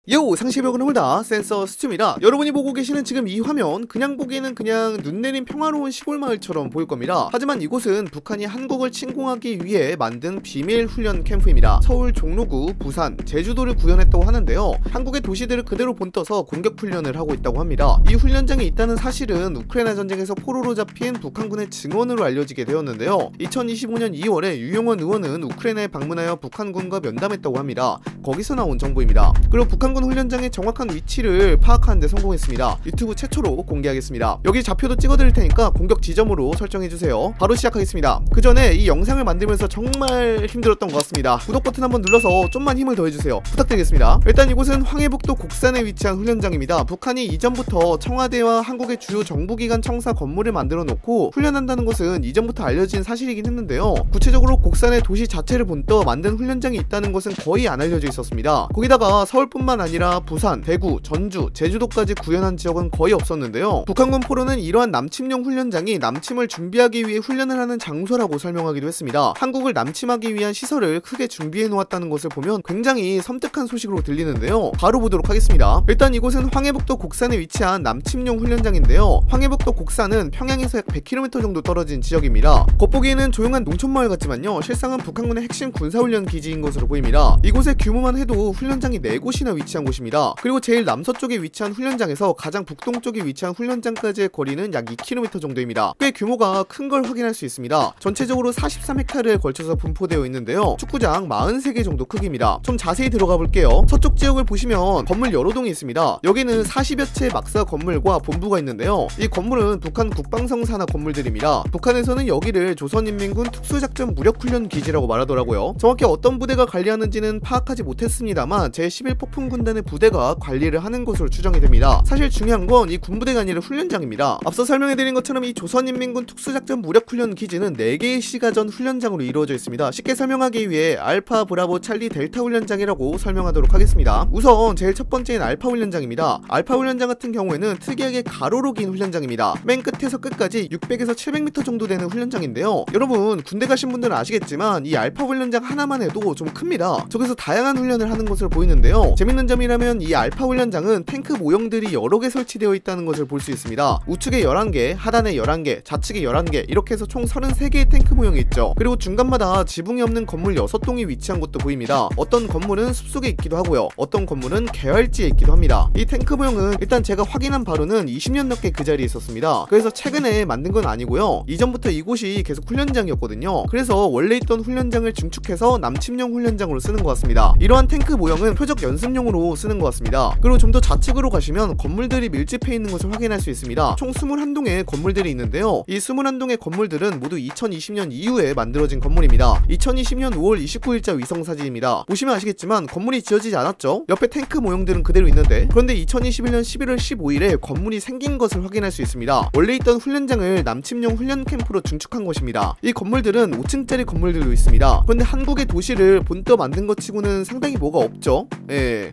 요 상시벽은 홀다 센서 스튜입니다. 여러분이 보고 계시는 지금 이 화면 그냥 보기에는 그냥 눈 내린 평화로운 시골 마을처럼 보일 겁니다. 하지만 이곳은 북한이 한국을 침공하기 위해 만든 비밀 훈련 캠프입니다. 서울, 종로구, 부산, 제주도를 구현했다고 하는데요. 한국의 도시들을 그대로 본떠서 공격 훈련을 하고 있다고 합니다. 이 훈련장에 있다는 사실은 우크라이나 전쟁에서 포로로 잡힌 북한군의 증언으로 알려지게 되었는데요. 2025년 2월에 유용원 의원은 우크라이나에 방문하여 북한군과 면담했다고 합니다. 거기서 나온 정보입니다. 그리고 북한군 훈련장의 정확한 위치를 파악하는 데 성공했습니다. 유튜브 최초로 공개하겠습니다. 여기 좌표도 찍어드릴 테니까 공격 지점으로 설정해주세요. 바로 시작하겠습니다. 그 전에 이 영상을 만들면서 정말 힘들었던 것 같습니다. 구독 버튼 한번 눌러서 좀만 힘을 더해주세요. 부탁드리겠습니다. 일단 이곳은 황해북도 곡산에 위치한 훈련장입니다. 북한이 이전부터 청와대와 한국의 주요 정부기관 청사 건물을 만들어 놓고 훈련한다는 것은 이전부터 알려진 사실이긴 했는데요. 구체적으로 곡산의 도시 자체를 본떠 만든 훈련장이 있다는 것은 거의 안 알려져 있었습니다. 거기다가 서울뿐만 아니라 부산, 대구, 전주, 제주도까지 구현한 지역은 거의 없었는데요. 북한군 포로는 이러한 남침용 훈련장이 남침을 준비하기 위해 훈련을 하는 장소라고 설명하기도 했습니다. 한국을 남침하기 위한 시설을 크게 준비해 놓았다는 것을 보면 굉장히 섬뜩한 소식으로 들리는데요. 바로 보도록 하겠습니다. 일단 이곳은 황해북도 곡산에 위치한 남침용 훈련장인데요. 황해북도 곡산은 평양에서 약 100km 정도 떨어진 지역입니다. 겉보기에는 조용한 농촌마을 같지만요. 실상은 북한군의 핵심 군사훈련 기지인 것으로 보입니다. 이곳의 규모만 해도 훈련장이 4곳이나 위치한 곳입니다. 그리고 제일 남서쪽에 위치한 훈련장에서 가장 북동쪽에 위치한 훈련장까지의 거리는 약 2km 정도입니다. 꽤 규모가 큰 걸 확인할 수 있습니다. 전체적으로 43헥타르에 걸쳐서 분포되어 있는데요. 축구장 43개 정도 크기입니다. 좀 자세히 들어가 볼게요. 서쪽 지역을 보시면 건물 여러 동이 있습니다. 여기는 40여 채 막사 건물과 본부가 있는데요. 이 건물은 북한 국방성 산하 건물들입니다. 북한에서는 여기를 조선인민군 특수작전 무력훈련기지라고 말하더라고요. 정확히 어떤 부대가 관리하는지는 파악하지 못했습니다만 제11폭풍군단의 부대가 관리를 하는 것으로 추정이 됩니다. 사실 중요한 건 이 군부대가 아니라 훈련장입니다. 앞서 설명해드린 것처럼 이 조선인민군 특수작전 무력훈련 기지는 4개의 시가전 훈련장으로 이루어져 있습니다. 쉽게 설명하기 위해 알파, 브라보, 찰리, 델타 훈련장이라고 설명하도록 하겠습니다. 우선 제일 첫 번째는 알파 훈련장입니다. 알파 훈련장 같은 경우에는 특이하게 가로로 긴 훈련장입니다. 맨 끝에서 끝까지 600에서 700m 정도 되는 훈련장인데요. 여러분 군대 가신 분들은 아시겠지만 이 알파 훈련장 하나만 해도 좀 큽니다. 저기서 다양한 훈련을 하는 것으로 보이는데요. 재밌는 점이라면 이 알파 훈련장은 탱크 모형들이 여러 개 설치되어 있다는 것을 볼 수 있습니다. 우측에 11개, 하단에 11개, 좌측에 11개 이렇게 해서 총 33개의 탱크 모형이 있죠. 그리고 중간마다 지붕이 없는 건물 6동이 위치한 곳도 보입니다. 어떤 건물은 숲속에 있기도 하고요. 어떤 건물은 개활지에 있기도 합니다. 이 탱크 모형은 일단 제가 확인한 바로는 20년 넘게 그 자리에 있었습니다. 그래서 최근에 만든 건 아니고요. 이전부터 이곳이 계속 훈련장이었거든요. 그래서 원래 있던 훈련장을 증축해서 남침용 훈련장으로 쓰는 것 같습니다. 이러한 탱크 모형은 표적 연습용으로 쓰는 것 같습니다. 그리고 좀 더 좌측으로 가시면 건물들이 밀집해 있는 것을 확인할 수 있습니다. 총 21동의 건물들이 있는데요. 이 21동의 건물들은 모두 2020년 이후에 만들어진 건물입니다. 2020년 5월 29일자 위성사진입니다. 보시면 아시겠지만 건물이 지어지지 않았죠? 옆에 탱크 모형들은 그대로 있는데, 그런데 2021년 11월 15일에 건물이 생긴 것을 확인할 수 있습니다. 원래 있던 훈련장을 남침용 훈련 캠프로 증축한 것입니다. 이 건물들은 5층짜리 건물들도 있습니다. 그런데 한국의 도시를 본떠 만든 것 치고는 상당히 뭐가 없죠?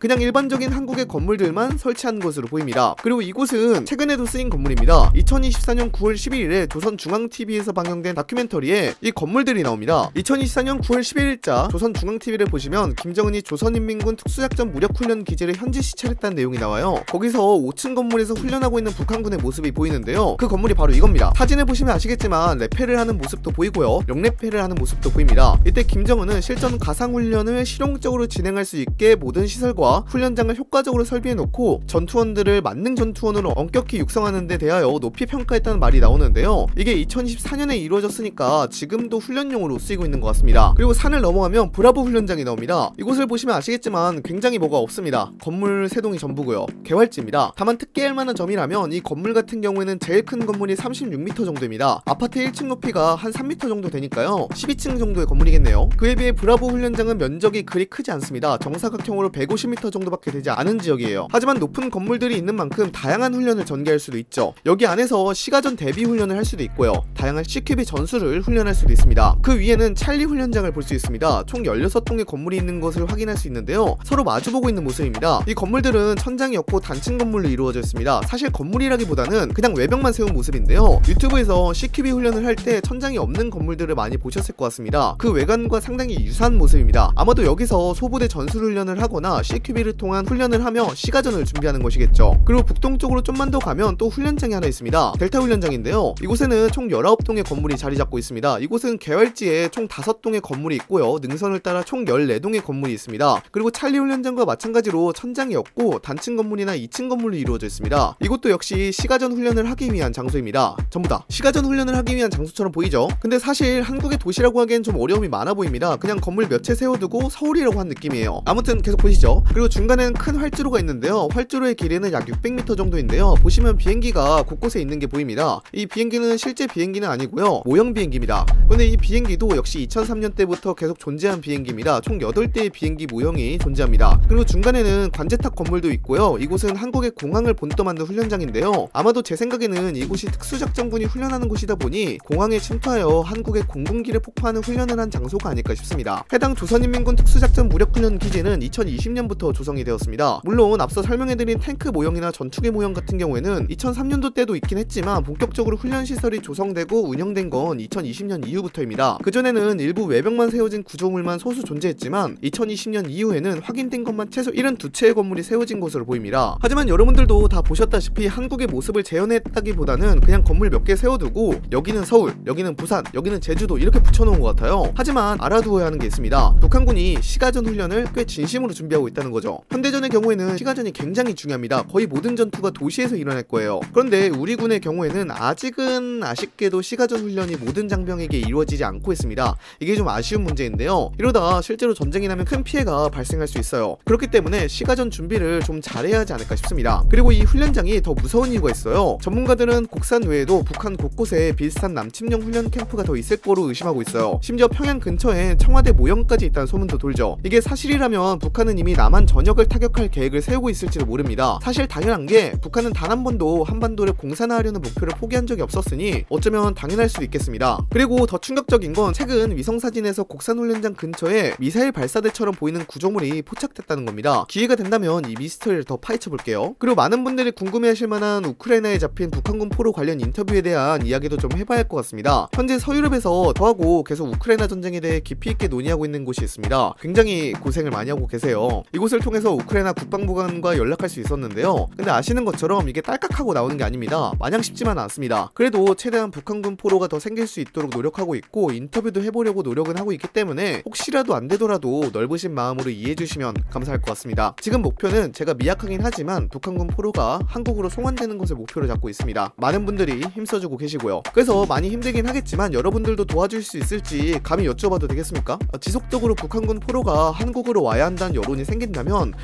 그냥 일반적인 한국의 건물들만 설치한 것으로 보입니다. 그리고 이곳은 최근에도 쓰인 건물입니다. 2024년 9월 11일에 조선중앙TV에서 방영된 다큐멘터리에 이 건물들이 나옵니다. 2024년 9월 11일자 조선중앙TV를 보시면 김정은이 조선인민군 특수작전 무력훈련 기지를 현지 시찰했다는 내용이 나와요. 거기서 5층 건물에서 훈련하고 있는 북한군의 모습이 보이는데요. 그 건물이 바로 이겁니다. 사진을 보시면 아시겠지만 레페를 하는 모습도 보이고요. 영레페를 하는 모습도 보입니다. 이때 김정은은 실전 가상훈련을 실용적으로 진행할 수 있게 모든 시설과 훈련장을 효과적으로 설비해놓고 전투원들을 만능 전투원으로 엄격히 육성하는 데 대하여 높이 평가했다는 말이 나오는데요. 이게 2024년에 이루어졌으니까 지금도 훈련용으로 쓰이고 있는 것 같습니다. 그리고 산을 넘어가면 브라보 훈련장이 나옵니다. 이곳을 보시면 아시겠지만 굉장히 뭐가 없습니다. 건물 3동이 전부고요. 개활지입니다. 다만 특기할 만한 점이라면 이 건물 같은 경우에는 제일 큰 건물이 36m 정도입니다. 아파트 1층 높이가 한 3m 정도 되니까요. 12층 정도의 건물이겠네요. 그에 비해 브라보 훈련장은 면적이 그리 크지 않습니다. 정사각형으로 150m 정도밖에 되지 않은 지역이에요. 하지만 높은 건물들이 있는 만큼 다양한 훈련을 전개할 수도 있죠. 여기 안에서 시가전 대비 훈련을 할 수도 있고요. 다양한 CQB 전술을 훈련할 수도 있습니다. 그 위에는 찰리 훈련장을 볼 수 있습니다. 총 16동의 건물이 있는 것을 확인할 수 있는데요. 서로 마주보고 있는 모습입니다. 이 건물들은 천장이 없고 단층 건물로 이루어져 있습니다. 사실 건물이라기보다는 그냥 외벽만 세운 모습인데요. 유튜브에서 CQB 훈련을 할 때 천장이 없는 건물들을 많이 보셨을 것 같습니다. 그 외관과 상당히 유사한 모습입니다. 아마도 여기서 소부대 전술 훈련을 하거나 CQB를 비밀리를 통한 훈련을 하며 시가전을 준비하는 것이겠죠. 그리고 북동쪽으로 좀만 더 가면 또 훈련장이 하나 있습니다. 델타 훈련장인데요. 이곳에는 총 19동의 건물이 자리 잡고 있습니다. 이곳은 개활지에 총 5동의 건물이 있고요. 능선을 따라 총 14동의 건물이 있습니다. 그리고 찰리 훈련장과 마찬가지로 천장이 없고 단층 건물이나 2층 건물로 이루어져 있습니다. 이곳도 역시 시가전 훈련을 하기 위한 장소입니다. 전부 다 시가전 훈련을 하기 위한 장소처럼 보이죠? 근데 사실 한국의 도시라고 하기엔 좀 어려움이 많아 보입니다. 그냥 건물 몇 채 세워두고 서울이라고 한 느낌이에요. 아무튼 계속 보시죠. 그리고 중간에는 큰 활주로가 있는데요. 활주로의 길이는 약 600m 정도인데요. 보시면 비행기가 곳곳에 있는 게 보입니다. 이 비행기는 실제 비행기는 아니고요. 모형 비행기입니다. 근데 이 비행기도 역시 2003년 때부터 계속 존재한 비행기입니다. 총 8대의 비행기 모형이 존재합니다. 그리고 중간에는 관제탑 건물도 있고요. 이곳은 한국의 공항을 본떠 만든 훈련장인데요. 아마도 제 생각에는 이곳이 특수작전군이 훈련하는 곳이다 보니 공항에 침투하여 한국의 공군기를 폭파하는 훈련을 한 장소가 아닐까 싶습니다. 해당 조선인민군 특수작전 무력훈련 기지는 2020년부터 조성이 되었습니다. 물론 앞서 설명해드린 탱크 모형이나 전투기 모형 같은 경우에는 2003년도 때도 있긴 했지만 본격적으로 훈련시설이 조성되고 운영된 건 2020년 이후부터입니다. 그전에는 일부 외벽만 세워진 구조물만 소수 존재했지만 2020년 이후에는 확인된 것만 최소 72채의 건물이 세워진 것으로 보입니다. 하지만 여러분들도 다 보셨다시피 한국의 모습을 재현했다기보다는 그냥 건물 몇 개 세워두고 여기는 서울, 여기는 부산, 여기는 제주도 이렇게 붙여놓은 것 같아요. 하지만 알아두어야 하는 게 있습니다. 북한군이 시가전 훈련을 꽤 진심으로 준비하고 있다는 거죠. 현대전의 경우에는 시가전이 굉장히 중요합니다. 거의 모든 전투가 도시에서 일어날 거예요. 그런데 우리 군의 경우에는 아직은 아쉽게도 시가전 훈련이 모든 장병에게 이루어지지 않고 있습니다. 이게 좀 아쉬운 문제인데요. 이러다 실제로 전쟁이 나면 큰 피해가 발생할 수 있어요. 그렇기 때문에 시가전 준비를 좀 잘해야 하지 않을까 싶습니다. 그리고 이 훈련장이 더 무서운 이유가 있어요. 전문가들은 곡산 외에도 북한 곳곳에 비슷한 남침용 훈련 캠프가 더 있을 거로 의심하고 있어요. 심지어 평양 근처에 청와대 모형까지 있다는 소문도 돌죠. 이게 사실이라면 북한은 이미 남한 전역을 타격할 계획을 세우고 있을지도 모릅니다. 사실 당연한 게 북한은 단 한 번도 한반도를 공산화하려는 목표를 포기한 적이 없었으니 어쩌면 당연할 수도 있겠습니다. 그리고 더 충격적인 건 최근 위성사진에서 곡산 훈련장 근처에 미사일 발사대처럼 보이는 구조물이 포착됐다는 겁니다. 기회가 된다면 이 미스터리를 더 파헤쳐 볼게요. 그리고 많은 분들이 궁금해하실 만한 우크라이나에 잡힌 북한군 포로 관련 인터뷰에 대한 이야기도 좀 해봐야 할 것 같습니다. 현재 서유럽에서 더하고 계속 우크라이나 전쟁에 대해 깊이 있게 논의하고 있는 곳이 있습니다. 굉장히 고생을 많이 하고 계세요. 이곳을 통해서 우크라이나 국방부관과 연락할 수 있었는데요. 근데 아시는 것처럼 이게 딸깍하고 나오는 게 아닙니다. 마냥 쉽지만은 않습니다. 그래도 최대한 북한군 포로가 더 생길 수 있도록 노력하고 있고 인터뷰도 해보려고 노력은 하고 있기 때문에 혹시라도 안 되더라도 넓으신 마음으로 이해해주시면 감사할 것 같습니다. 지금 목표는 제가 미약하긴 하지만 북한군 포로가 한국으로 송환되는 것을 목표로 잡고 있습니다. 많은 분들이 힘써주고 계시고요. 그래서 많이 힘들긴 하겠지만 여러분들도 도와줄 수 있을지 감히 여쭤봐도 되겠습니까? 지속적으로 북한군 포로가 한국으로 와야 한다는 여론이 생긴다면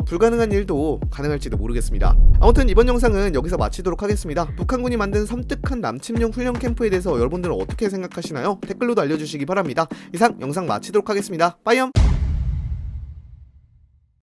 불가능한 일도 가능할지도 모르겠습니다. 아무튼 이번 영상은 여기서 마치도록 하겠습니다. 북한군이 만든 섬뜩한 남침용 훈련 캠프에 대해서 여러분들은 어떻게 생각하시나요? 댓글로도 알려주시기 바랍니다. 이상 영상 마치도록 하겠습니다. 빠이염!